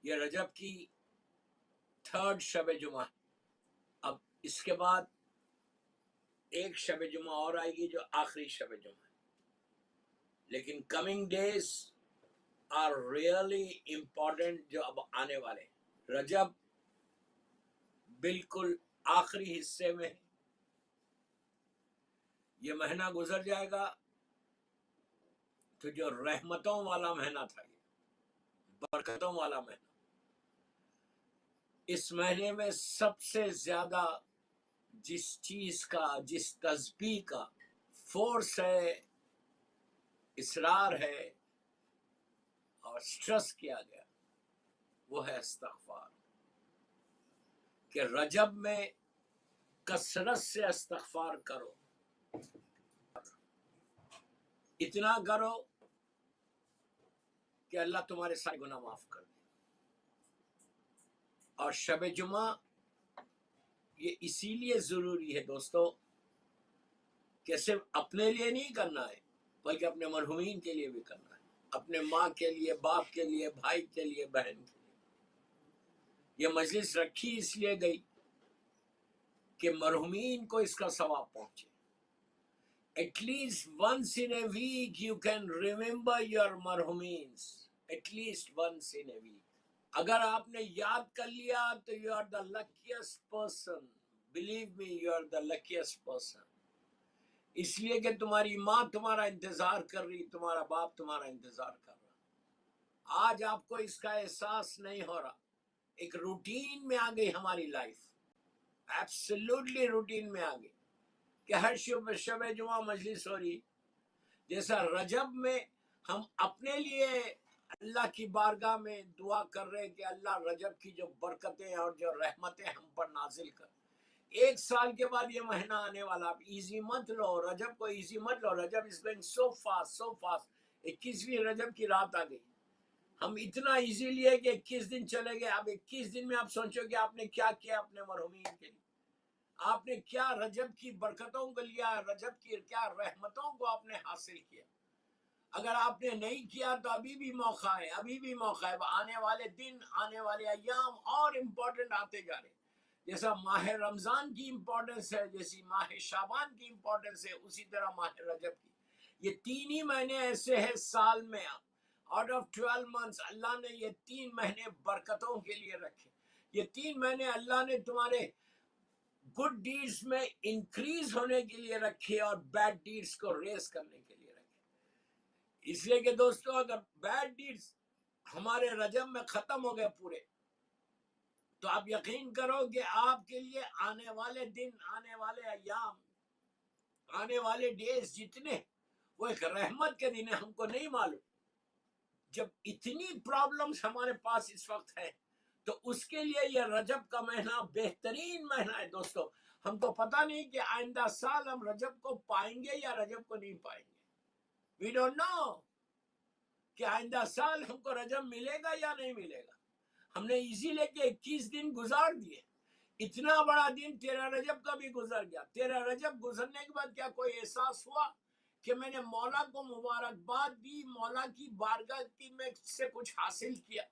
یہ رجب کی 3rd شب جمعہ ہے۔ اب اس کے بعد ایک شب جمعہ اور آئے گی جو آخری شب جمعہ ہے، لیکن coming days are really important جو اب آنے والے ہیں۔ رجب بالکل آخری حصے میں، یہ مہینہ گزر جائے گا تو جو رحمتوں والا مہینہ تھا، یہ برکتوں والا مہینہ، اس مہینے میں سب سے زیادہ جس چیز کا، جس تسبیح کا فورس ہے، اصرار ہے اور سٹرس کیا گیا، وہ ہے استغفار، کہ رجب میں کثرت سے استغفار کرو، اتنا کرو کہ اللہ تمہارے سارے گناہ معاف کر دے۔ اور شب جمعہ یہ اسی لیے ضروری ہے دوستو کہ صرف اپنے لیے نہیں کرنا ہے، بلکہ اپنے مرحومین کے لیے بھی کرنا ہے، اپنے ماں کے لیے، باپ کے لیے، بھائی کے لیے، بہن کے لیے۔ یہ مجلس رکھی اس لیے گئی کہ مرحومین کو اس کا ثواب پہنچے۔ At least once in a week you can remember your marhumins. At least once in a week. اگر آپ نے یاد کر لیا تو you are the luckiest person. Believe me, you are the luckiest person. اس لیے کہ تمہاری ماں تمہارا انتظار کر رہی، تمہارا باپ تمہارا انتظار کر رہا۔ آج آپ کو اس کا احساس نہیں ہو رہا، ایک روٹین میں آ گئی ہماری لائف، ایبسلیوٹلی روٹین میں آ گئی کہ ہر شب جمعہ مجلس ہو رہی۔ جیسا رجب میں ہم اپنے لیے اللہ کی بارگاہ میں دعا کر رہے کہ اللہ رجب کی جو برکتیں اور جو رحمتیں ہم پر نازل کر۔ 1 سال کے بعد یہ مہینہ آنے والا، آپ ایزی مت لو، رجب کو ایزی مت لو، Rajab is going so fast so fast. 21ویں رجب کی رات آ گئی، ہم اتنا ایزی لیے کہ 21 دن چلے گئے۔ اب 21 دن میں آپ سوچو کہ آپ نے کیا کیا اپنے مرحومین کے لیے، آپ نے کیا رجب کی برکتوں کو لیا، رجب کی کیا رحمتوں کو آپ نے حاصل کیا۔ اگر آپ نے نہیں کیا تو ابھی بھی موقع ہے، ابھی بھی موقع ہے۔ آنے والے دن، آنے والے ایام اور امپورٹنٹ آتے جا رہے ہیں۔ جیسا ماہ رمضان کی امپورٹنس ہے، جیسی ماہ شعبان کی امپورٹنس ہے، اسی طرح ماہ رجب کی۔ یہ 3 ہی مہینے ایسے ہیں سال میں، آؤٹ آف 12 months اللہ نے یہ 3 مہینے برکتوں کے لیے رکھے۔ یہ 3 مہینے اللہ نے تمہارے گڈ ڈیڈز میں انکریز ہونے کے لیے رکھے اور بیڈ ڈیڈز کو ریز کرنے کے لیے رکھے۔ اس لیے کہ دوستو اگر بیڈ ڈیڈز ہمارے رجب میں ختم ہو گئے پورے، تو آپ یقین کرو کہ آپ کے لیے آنے والے دن، آنے والے ایام، آنے والے ڈیز جتنے، وہ ایک رحمت کے دن ہے۔ ہم کو نہیں معلوم، جب اتنی پرابلمز ہمارے پاس اس وقت ہے تو اس کے لیے یہ رجب کا مہینہ بہترین مہینہ ہے دوستو۔ ہم کو پتہ نہیں کہ آئندہ سال ہم رجب کو پائیں گے یا رجب کو نہیں پائیں گے۔ We don't know کہ آئندہ سال ہم کو رجب ملے گا یا نہیں ملے گا۔ ہم نے اسی لے کے 21 دن گزار دیے، اتنا بڑا دن 13 رجب کا بھی گزر گیا۔ 13 رجب گزرنے کے بعد کیا کوئی احساس ہوا کہ میں نے مولا کو مبارکباد دی، مولا کی بارگاہ کی میں سے کچھ حاصل کیا؟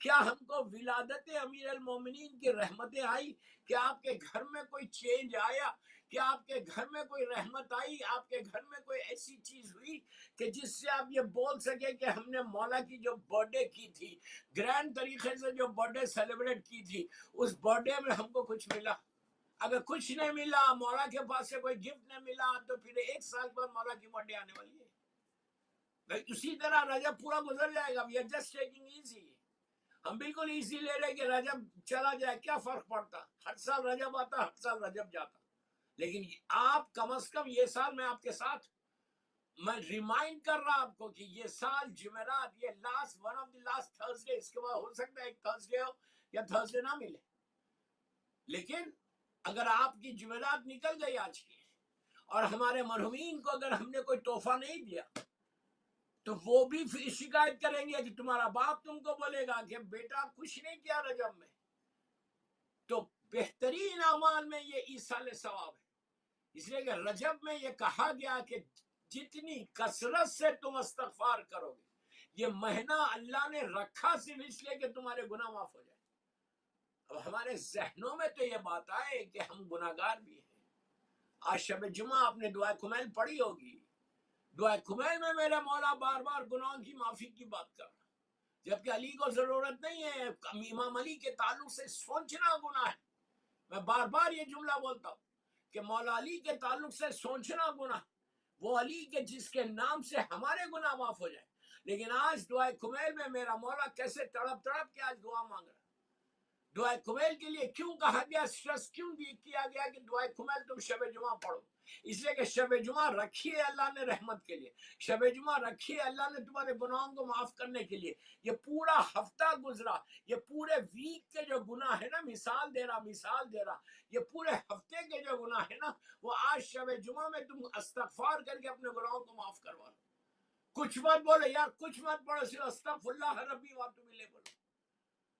کیا ہم کو ولادت امیر المومنین کی رحمتیں آئی؟ کیا آپ کے گھر میں کوئی چینج آیا؟ کیا آپ کے گھر میں کوئی رحمت آئی؟ آپ کے گھر میں کوئی ایسی چیز ہوئی کہ جس سے آپ یہ بول سکے کہ ہم نے مولا کی جو برتھ ڈے کی تھی، گرینڈ طریقے سے جو برتھ ڈے سیلیبریٹ کی تھی، اس برتھ ڈے میں ہم کو کچھ ملا؟ اگر کچھ نہیں ملا، مولا کے پاس سے کوئی گفٹ نہیں ملا، تو پھر 1 سال بعد مولا کی برتھ ڈے آنے والی ہے۔ اسی طرح رجب پورا گزر جائے گا۔ We are just taking easy۔ ہم بالکل ایزی لے رہے کہ رجب چلا جائے، کیا فرق پڑتا، ہر سال رجب آتا، ہر سال رجب جاتا۔ لیکن آپ کم از کم یہ سال میں آپ کے ساتھ، میں ریمائنڈ کر رہا آپ کو کہ یہ سال جمعرات، یہ one of the last Thursday, اس کے بعد ہو سکتا ہے ایک تھرسڈے ہو یا تھرسڈے نہ ملے، لیکن اگر آپ کی جمعرات نکل گئی آج کی، اور ہمارے مرحومین کو اگر ہم نے کوئی تحفہ نہیں دیا، تو وہ بھی پھر شکایت کریں گے کہ تمہارا باپ تم کو بولے گا کہ بیٹا کچھ نہیں کیا رجب میں۔ تو بہترین اعمال میں یہ ایصال ثواب ہے۔ اس لیے کہ رجب میں یہ کہا گیا کہ جتنی کثرت سے تم استغفار کرو گے، یہ مہینہ اللہ نے رکھا صرف اس لیے کہ تمہارے گناہ معاف ہو جائے۔ اب ہمارے ذہنوں میں تو یہ بات آئے کہ ہم گناہگار بھی ہیں۔ آج شب جمعہ آپ نے دعائے کمیل پڑھی ہوگی، دعائے کمیل میں میرے مولا بار بار گناہوں کی معافی کی بات کر رہا، جبکہ علی کو ضرورت نہیں ہے۔ امام علی کے تعلق سے سوچنا گناہ ہے۔ میں بار بار یہ جملہ بولتا ہوں کہ مولا علی کے تعلق سے سوچنا گناہ، وہ علی کے جس کے نام سے ہمارے گناہ معاف ہو جائے۔ لیکن آج دعائے کمیل میں میرا مولا کیسے تڑپ تڑپ کے آج دعا مانگ رہا ہے۔ دعائے کمیل کے لیے کیوں کہا گیا، اسٹریس کیوں کیا گیا کہ دعائے کمیل تم شب جمعہ پڑھو؟ اس لیے کہ شب جمعہ رکھی ہے اللہ نے رحمت کے لیے، شب جمعہ رکھی ہے اللہ نے تمہارے گناہوں کو معاف کرنے کے لیے۔ یہ پورا ہفتہ گزرا، یہ پورے ویک کے جو گناہ ہے نا، مثال دے رہا، یہ پورے ہفتے کے جو گناہ ہے نا، وہ آج شب جمعہ میں تم استغفار کر کے اپنے گناہوں کو معاف کروا لو۔ کچھ مت بولو یار، کچھ مت پڑھو، صرف استغفر اللہ ربی واتوب الیہ بولو۔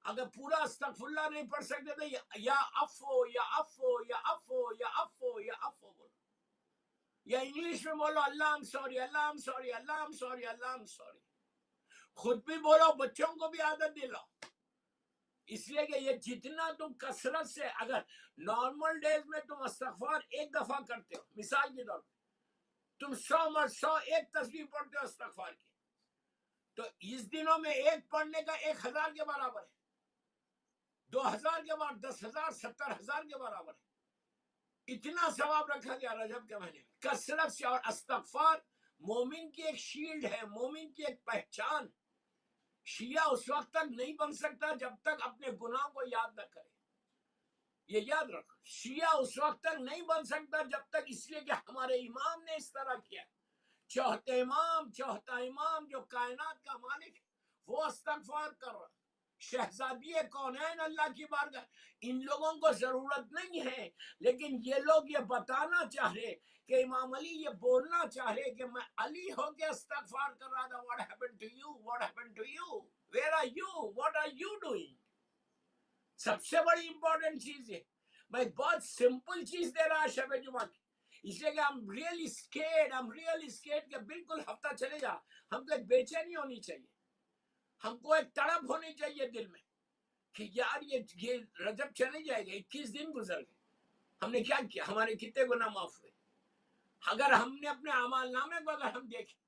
اگر پورا استغفر اللہ نہیں پڑھ سکتے تو یا عفو یا عفو یا عفو یا عفو یا عفو بولو، یا انگلش میں بولو اللہ I'm sorry، Allah I'm sorry، Allah I'm sorry، Allah I'm sorry۔ خود بھی بولو، بچوں کو بھی عادت دلاؤ، اس لیے کہ یہ جتنا تم کثرت سے، اگر نارمل ڈیز میں تم استغفار ایک دفعہ کرتے ہو، مثال کے طور پہ تم 100 ایک تسبیح پڑھتے ہو استغفار کی، تو اس دنوں میں ایک پڑھنے کا 1000 کے برابر ہے، 2000 کے بعد 10,000 70,000 کے برابر ہے۔ اتنا ثواب رکھا گیا رجب کے مہینے میں کثرت سے۔ اور استغفار مومن کی ایک شیلڈ ہے، مومن کی ایک پہچان۔ شیعہ اس وقت تک نہیں بن سکتا جب تک اپنے گناہ کو یاد نہ کرے، یہ یاد رکھو۔ شیعہ اس وقت تک نہیں بن سکتا جب تک، اس لیے کہ ہمارے امام نے اس طرح کیا۔ چوتھا امام جو کائنات کا مالک ہے، وہ استغفار کر رہا، شہزادی کونین اللہ کی بارگاہ۔ ان لوگوں کو ضرورت نہیں ہے، لیکن یہ لوگ یہ بتانا چاہ رہے کہ امام علی یہ بولنا چاہ رہے کہ میں علی ہو کے استغفار کر رہا تھا۔ What happened to you? What happened to you? Where are you? What are you doing? سب سے بڑی امپورٹنٹ چیز ہے، میں بہت سمپل چیز دے رہا شب جمعہ کی، اس لیے کہ I'm really scared کہ بالکل ہفتہ چلے جا، ہم کو ایک بے چینی ہونی چاہیے، ہم کو ایک تڑپ ہونی چاہیے دل میں کہ یار یہ رجب چلے جائے گا، 21 دن گزر گئے، ہم نے کیا کیا، ہمارے کتنے گناہ معاف ہوئے۔ اگر ہم نے اپنے اعمال نامے کو اگر ہم دیکھیں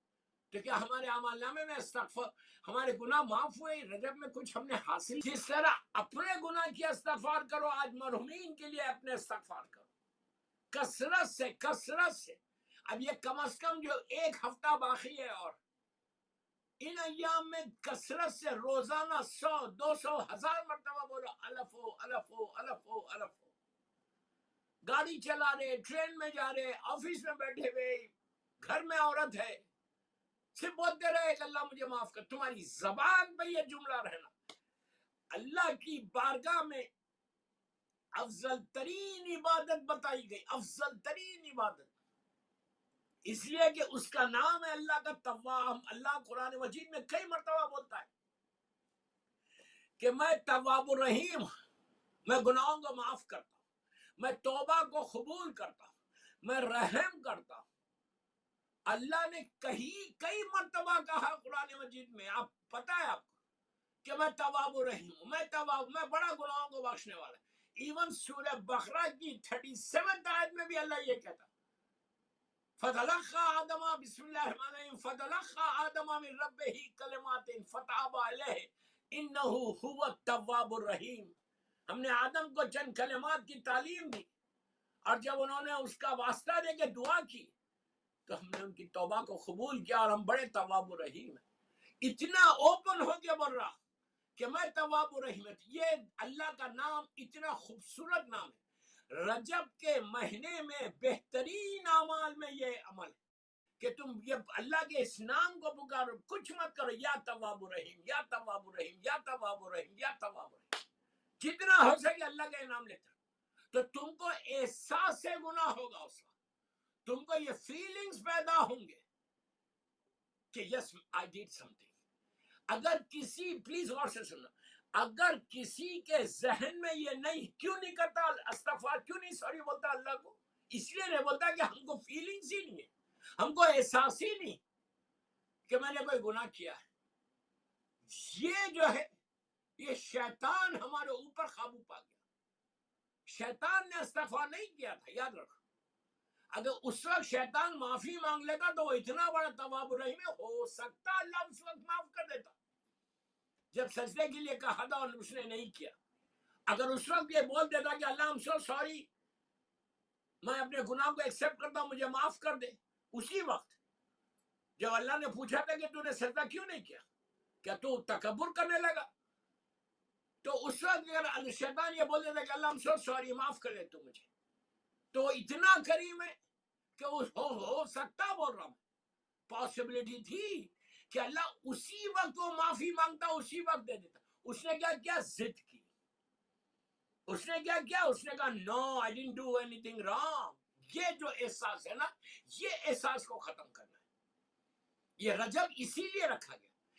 تو کیا ہمارے اعمال نامے میں استغفار، ہمارے گناہ معاف ہوئے رجب میں، کچھ ہم نے حاصل؟ جس طرح اپنے گناہ کی استغفار کرو، آج مرحومین کے لیے اپنے استغفار کرو کثرت سے۔ اب یہ کم از کم جو ایک ہفتہ باقی ہے، اور ان ایام میں کثرت سے روزانہ 100 200 1000 مرتبہ بولو الفو الفو الفو الفو۔ گاڑی چلا رہے، ٹرین میں جا رہے، آفس میں بیٹھے ہوئے، گھر میں عورت ہے، صرف بولتے رہے کہ اللہ مجھے معاف کر۔ تمہاری زبان پہ یہ جملہ رہنا، اللہ کی بارگاہ میں افضل ترین عبادت بتائی گئی، افضل ترین عبادت، اس لیے کہ اس کا نام ہے اللہ کا تواب۔ اللہ قرآن مجید میں کئی مرتبہ بولتا ہے کہ میں تواب الرحیم، میں گناہوں کو معاف کرتا ہوں، میں توبہ کو قبول کرتا ہوں، میں رحم کرتا ہوں۔ اللہ نے کئی مرتبہ کہا قرآن مجید میں، آپ پتہ ہے آپ کو کہ میں تواب الرحیم ہوں، میں بڑا گناہوں کو بخشنے والا ہے۔ ایون سورہ بقرہ کی 37 آیت میں بھی اللہ یہ کہتا، فَتَلَقَّى آدَمَ بسم اللہ الرحمن الرحیم فَتَلَقَّى آدَمَ مِن رَبِّهِ كَلِمَاتٍ فَتَابَ عَلَيْهِ إِنَّهُ هُوَ التَّوَّابُ الرَّحِيمُ۔ ہم نے آدم کو چند کلمات کی تعلیم دی، اور جب انہوں نے اس کا واسطہ دے کے دعا کی تو ہم نے ان کی توبہ کو قبول کیا، اور ہم بڑے تواب الرحیم ہیں۔ اتنا اوپن ہو کے بول رہا کہ میں تواب الرحیم ہے۔ یہ اللہ کا نام اتنا خوبصورت نام ہے۔ رجب کے مہینے میں بہترین اعمال میں یہ عمل ہے کہ تم یہ اللہ کے اس نام کو پکارو، کچھ مت کرو، یا تواب الرحیم یا تواب الرحیم یا تواب الرحیم یا تواب الرحیم، جتنا ہو سکے اللہ کا نام لیتا، تو تم کو احساس گناہ ہوگا، اس وقت تم کو یہ فیلنگز پیدا ہوں گے کہ یس آئی ڈیڈ سم تھنگ۔ اگر کسی، پلیز غور سے سننا، اگر کسی کے ذہن میں یہ نہیں، کیوں نہیں کرتا استغفار، کیوں نہیں سوری بولتا اللہ کو؟ اس لیے نہیں بولتا کہ ہم کو فیلنگز ہی نہیں ہے، ہم کو احساس ہی نہیں کہ میں نے کوئی گناہ کیا ہے۔ یہ جو ہے یہ شیطان ہمارے اوپر قابو پا گیا. شیطان نے استغفار نہیں کیا تھا، یاد رکھو. اگر اس وقت شیطان معافی مانگ لیتا تو وہ اتنا بڑا تواب الرحیم ہے، ہو سکتا اللہ اس وقت معاف کر دیتا جب سجدے کے لیے کہا تھا اور اس نے نہیں کیا. اگر اس وقت یہ بول دیتا کہ اللہ I'm so sorry، میں اپنے گناہ کو ایکسپٹ کرتا ہوں، مجھے معاف کر دے، اسی وقت جب اللہ نے پوچھا تھا کہ تو نے سجدہ کیوں نہیں کیا، کیا تو تکبر کرنے لگا، تو اس وقت اگر شیطان یہ بول دیتا کہ اللہ I'm so sorry، معاف کر دے تو مجھے، تو اتنا کریم ہے کہ ہو سکتا بول رہا ہوں، پاسبلٹی تھی کہ اللہ اسی وقت وہ معافی مانگتا، اسی وقت دے دیتا. اس نے کیا کیا؟ ضد کی. اس نے کیا کیا؟ اس نے کہا نو آئی ڈنٹ ڈو اینی تھنگ رانگ. یہ جو احساس ہے نا، یہ احساس کو ختم کرنا ہے. یہ رجب اسی لیے رکھا گیا